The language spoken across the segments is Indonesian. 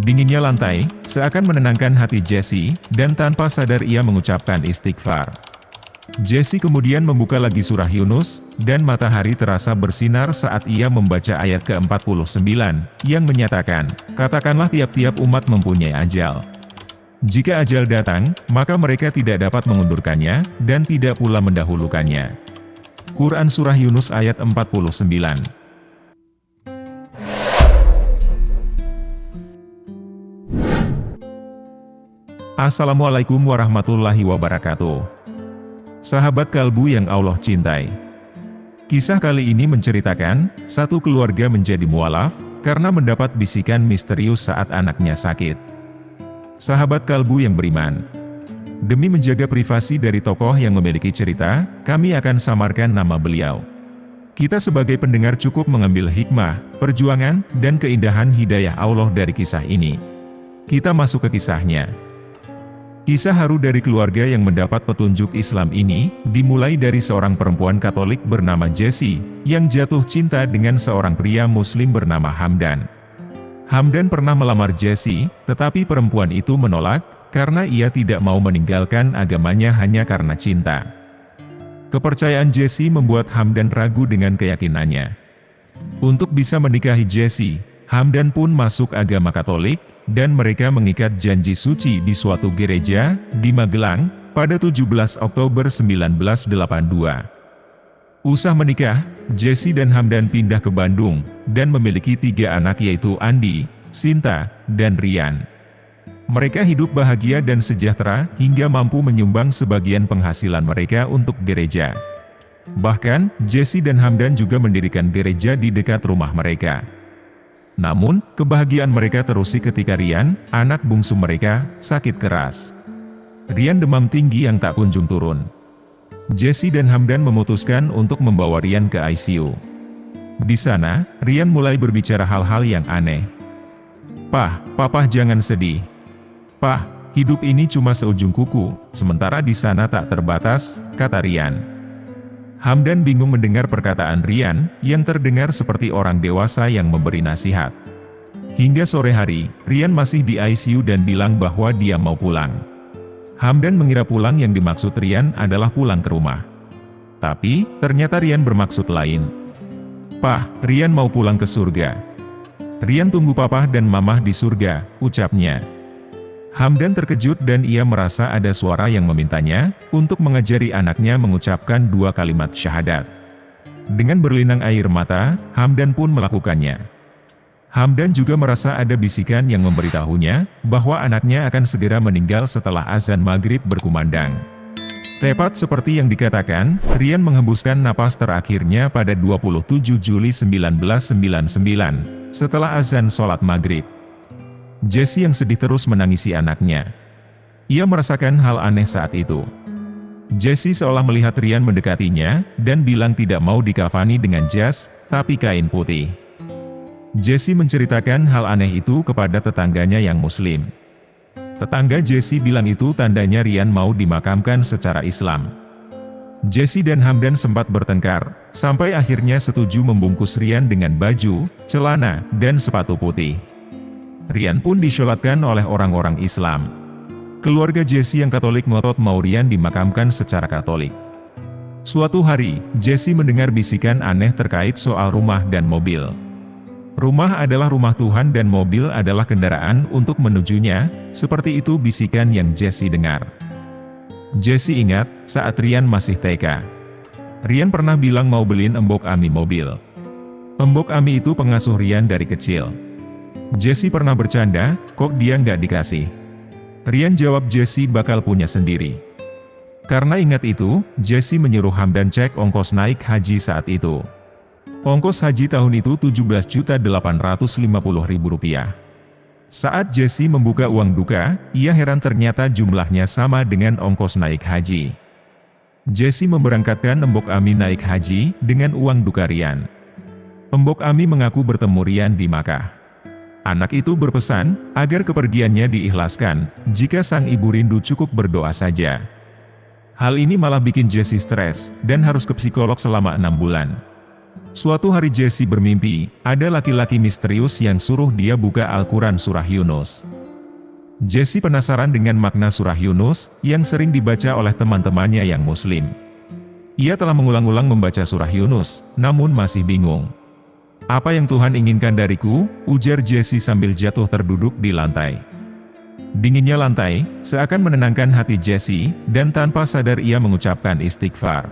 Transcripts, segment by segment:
Dinginnya lantai, seakan menenangkan hati Jesse, dan tanpa sadar ia mengucapkan istighfar. Jesse kemudian membuka lagi surah Yunus, dan matahari terasa bersinar saat ia membaca ayat ke-49, yang menyatakan, "Katakanlah tiap-tiap umat mempunyai ajal. Jika ajal datang, maka mereka tidak dapat mengundurkannya, dan tidak pula mendahulukannya." Quran Surah Yunus ayat 49. Assalamualaikum warahmatullahi wabarakatuh. Sahabat kalbu yang Allah cintai. Kisah kali ini menceritakan, satu keluarga menjadi mualaf, karena mendapat bisikan misterius saat anaknya sakit. Sahabat kalbu yang beriman. Demi menjaga privasi dari tokoh yang memiliki cerita, kami akan samarkan nama beliau. Kita sebagai pendengar cukup mengambil hikmah, perjuangan, dan keindahan hidayah Allah dari kisah ini. Kita masuk ke kisahnya. Kisah haru dari keluarga yang mendapat petunjuk Islam ini, dimulai dari seorang perempuan Katolik bernama Jessie, yang jatuh cinta dengan seorang pria Muslim bernama Hamdan. Hamdan pernah melamar Jessie, tetapi perempuan itu menolak, karena ia tidak mau meninggalkan agamanya hanya karena cinta. Kepercayaan Jessie membuat Hamdan ragu dengan keyakinannya. Untuk bisa menikahi Jessie, Hamdan pun masuk agama Katolik, dan mereka mengikat janji suci di suatu gereja, di Magelang, pada 17 Oktober 1982. Usah menikah, Jessie dan Hamdan pindah ke Bandung, dan memiliki 3 anak yaitu Andi, Sinta, dan Rian. Mereka hidup bahagia dan sejahtera, hingga mampu menyumbang sebagian penghasilan mereka untuk gereja. Bahkan, Jessie dan Hamdan juga mendirikan gereja di dekat rumah mereka. Namun, kebahagiaan mereka terusik ketika Rian, anak bungsu mereka, sakit keras. Rian demam tinggi yang tak kunjung turun. Jessie dan Hamdan memutuskan untuk membawa Rian ke ICU. Di sana, Rian mulai berbicara hal-hal yang aneh. Papa jangan sedih. Pah, hidup ini cuma seujung kuku, sementara di sana tak terbatas," kata Rian. Hamdan bingung mendengar perkataan Rian, yang terdengar seperti orang dewasa yang memberi nasihat. Hingga sore hari, Rian masih di ICU dan bilang bahwa dia mau pulang. Hamdan mengira pulang yang dimaksud Rian adalah pulang ke rumah. Tapi, ternyata Rian bermaksud lain. "Pah, Rian mau pulang ke surga. Rian tunggu papa dan mamah di surga," ucapnya. Hamdan terkejut dan ia merasa ada suara yang memintanya untuk mengajari anaknya mengucapkan 2 kalimat syahadat. Dengan berlinang air mata, Hamdan pun melakukannya. Hamdan juga merasa ada bisikan yang memberitahunya bahwa anaknya akan segera meninggal setelah azan maghrib berkumandang. Tepat seperti yang dikatakan, Rian menghembuskan napas terakhirnya pada 27 Juli 1999, setelah azan sholat maghrib. Jessie yang sedih terus menangisi anaknya. Ia merasakan hal aneh saat itu. Jessie seolah melihat Rian mendekatinya, dan bilang tidak mau dikafani dengan jas, tapi kain putih. Jessie menceritakan hal aneh itu kepada tetangganya yang Muslim. Tetangga Jessie bilang itu tandanya Rian mau dimakamkan secara Islam. Jessie dan Hamdan sempat bertengkar, sampai akhirnya setuju membungkus Rian dengan baju, celana, dan sepatu putih. Rian pun disolatkan oleh orang-orang Islam. Keluarga Jessie yang Katolik ngotot mau Rian dimakamkan secara Katolik. Suatu hari, Jessie mendengar bisikan aneh terkait soal rumah dan mobil. Rumah adalah rumah Tuhan dan mobil adalah kendaraan untuk menujunya, seperti itu bisikan yang Jessie dengar. Jessie ingat, saat Rian masih TK. Rian pernah bilang mau beliin Embok Ami mobil. Embok Ami itu pengasuh Rian dari kecil. Jessie pernah bercanda, kok dia nggak dikasih? Rian jawab Jessie bakal punya sendiri. Karena ingat itu, Jessie menyuruh Hamdan cek ongkos naik haji saat itu. Ongkos haji tahun itu Rp17.850.000. Saat Jessie membuka uang duka, ia heran ternyata jumlahnya sama dengan ongkos naik haji. Jessie memberangkatkan Embok Ami naik haji dengan uang duka Rian. Embok Ami mengaku bertemu Rian di Makkah. Anak itu berpesan, agar kepergiannya diikhlaskan, jika sang ibu rindu cukup berdoa saja. Hal ini malah bikin Jessie stres, dan harus ke psikolog selama 6 bulan. Suatu hari Jesse bermimpi, ada laki-laki misterius yang suruh dia buka Al-Quran surah Yunus. Jesse penasaran dengan makna surah Yunus, yang sering dibaca oleh teman-temannya yang muslim. Ia telah mengulang-ulang membaca surah Yunus, namun masih bingung. "Apa yang Tuhan inginkan dariku?" ujar Jesse sambil jatuh terduduk di lantai. Dinginnya lantai, seakan menenangkan hati Jesse, dan tanpa sadar ia mengucapkan istighfar.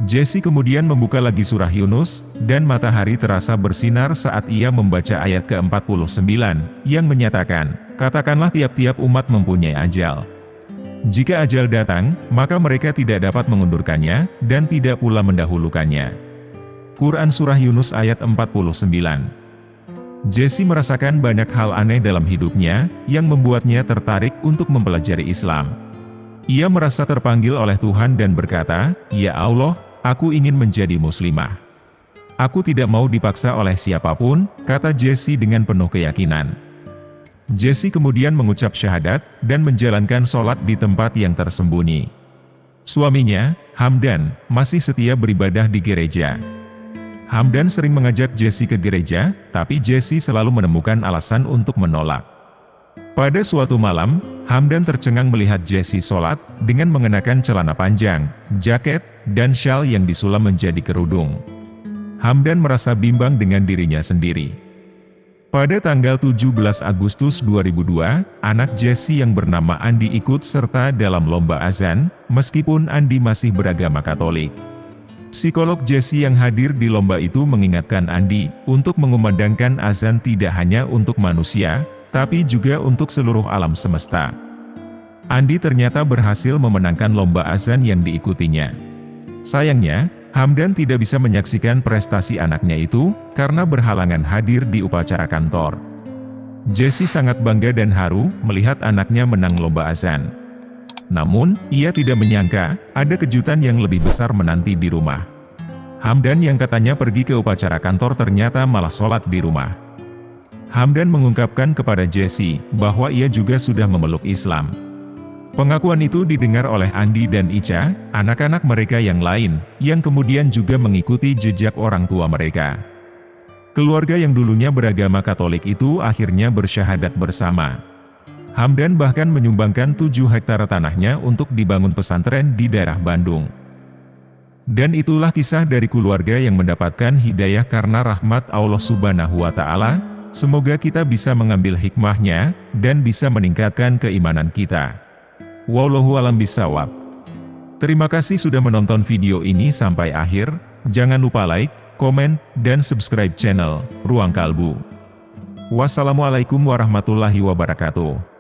Jesse kemudian membuka lagi surah Yunus, dan matahari terasa bersinar saat ia membaca ayat ke-49, yang menyatakan, "Katakanlah tiap-tiap umat mempunyai ajal. Jika ajal datang, maka mereka tidak dapat mengundurkannya, dan tidak pula mendahulukannya." Quran Surah Yunus ayat 49. Jesse merasakan banyak hal aneh dalam hidupnya, yang membuatnya tertarik untuk mempelajari Islam. Ia merasa terpanggil oleh Tuhan dan berkata, "Ya Allah, aku ingin menjadi muslimah. Aku tidak mau dipaksa oleh siapapun," kata Jesse dengan penuh keyakinan. Jesse kemudian mengucap syahadat, dan menjalankan sholat di tempat yang tersembunyi. Suaminya, Hamdan, masih setia beribadah di gereja. Hamdan sering mengajak Jesse ke gereja, tapi Jesse selalu menemukan alasan untuk menolak. Pada suatu malam, Hamdan tercengang melihat Jesse sholat, dengan mengenakan celana panjang, jaket, dan syal yang disulam menjadi kerudung. Hamdan merasa bimbang dengan dirinya sendiri. Pada tanggal 17 Agustus 2002, anak Jesse yang bernama Andi ikut serta dalam lomba azan, meskipun Andi masih beragama Katolik. Psikolog Jesse yang hadir di lomba itu mengingatkan Andi, untuk mengumandangkan azan tidak hanya untuk manusia, tapi juga untuk seluruh alam semesta. Andi ternyata berhasil memenangkan lomba azan yang diikutinya. Sayangnya, Hamdan tidak bisa menyaksikan prestasi anaknya itu, karena berhalangan hadir di upacara kantor. Jesse sangat bangga dan haru, melihat anaknya menang lomba azan. Namun, ia tidak menyangka, ada kejutan yang lebih besar menanti di rumah. Hamdan yang katanya pergi ke upacara kantor ternyata malah sholat di rumah. Hamdan mengungkapkan kepada Jesse, bahwa ia juga sudah memeluk Islam. Pengakuan itu didengar oleh Andi dan Ica, anak-anak mereka yang lain, yang kemudian juga mengikuti jejak orang tua mereka. Keluarga yang dulunya beragama Katolik itu akhirnya bersyahadat bersama. Hamdan bahkan menyumbangkan 7 hektar tanahnya untuk dibangun pesantren di daerah Bandung. Dan itulah kisah dari keluarga yang mendapatkan hidayah karena rahmat Allah Subhanahu wa Ta'ala. Semoga kita bisa mengambil hikmahnya, dan bisa meningkatkan keimanan kita. Wallahu a'lam bishawab. Terima kasih sudah menonton video ini sampai akhir. Jangan lupa like, komen, dan subscribe channel Ruang Kalbu. Wassalamualaikum warahmatullahi wabarakatuh.